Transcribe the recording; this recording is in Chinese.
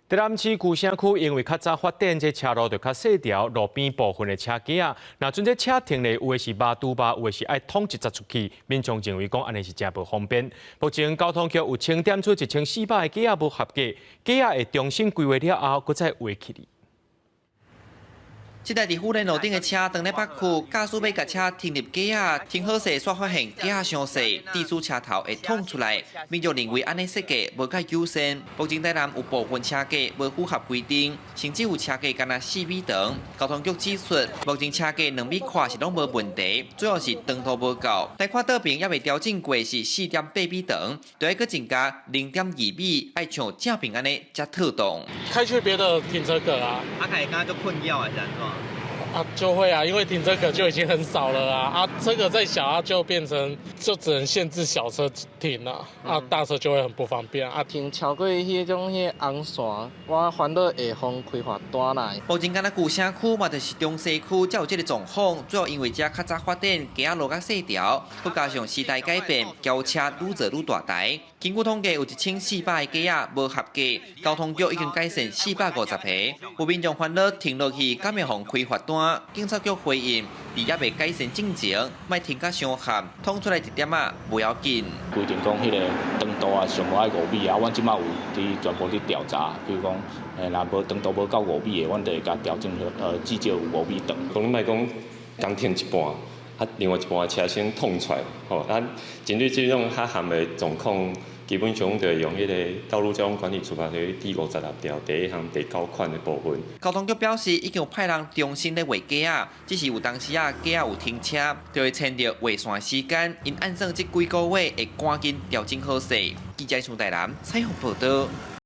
台南市古城区因为较早发展这车路就较细条，路边部分的车架啊，若阵这车停咧，有的是马拄马，有的是爱捅一砸出去，民众认为讲安尼是真无方便。目前交通局有清点出1400个架无合格，架会重新规划了后，搁再围起哩。 这台伫富人路顶的车，当咧北区，驾驶要甲车停入架啊，停好势，煞发现架伤细，地主车头会捅出来。民众认为安尼设计无介优先。目前台南有部分车架无符合规定，甚至有车架干那4米长。交通局指出，目前车架2米宽是拢无问题，主要是长度无够。贷款倒平也未调整过是4.8米长，就要搁增加0.2米，爱像正平安尼才妥当。开去别的停车格啊，开刚刚就困扰还是安怎？ 啊，就会啊，因为停车格就已经很少了啊，车格再小啊，就变成就只能限制小车停了，啊，大车就会很不方便啊。停超过迄种红线，我烦恼下方开罚单来。目前敢若古城区嘛，就是中西区才有这个状况，主要因为遮较早发展，架路较细条，佮加上时代改变，轿车愈做愈大台。根据统计，有1400个架无合格，交通局已经改善450个。有民众烦恼停落去，敢会互开罚单？警察局回应，伫也未改善进前，莫停甲伤合，捅出来一点啊，无要紧。规定讲，迄个长度啊，上无爱5米啊，阮即马有伫全部伫调查，比如讲，若无长度无到5米的，阮就会甲调整至少有5米长。可能莫讲刚停一半，另外一半的车先捅出来，吼，针对这种较含的状况。 基本上就用迄个道路交通管理处罚条第56条第1项第9款的部分。交通局表示，已经有派人重新咧画架啊，只是有当时啊架有停车，就会牵着画线时间，因按算这几个月会赶紧调整好势。记者从台南采访报道。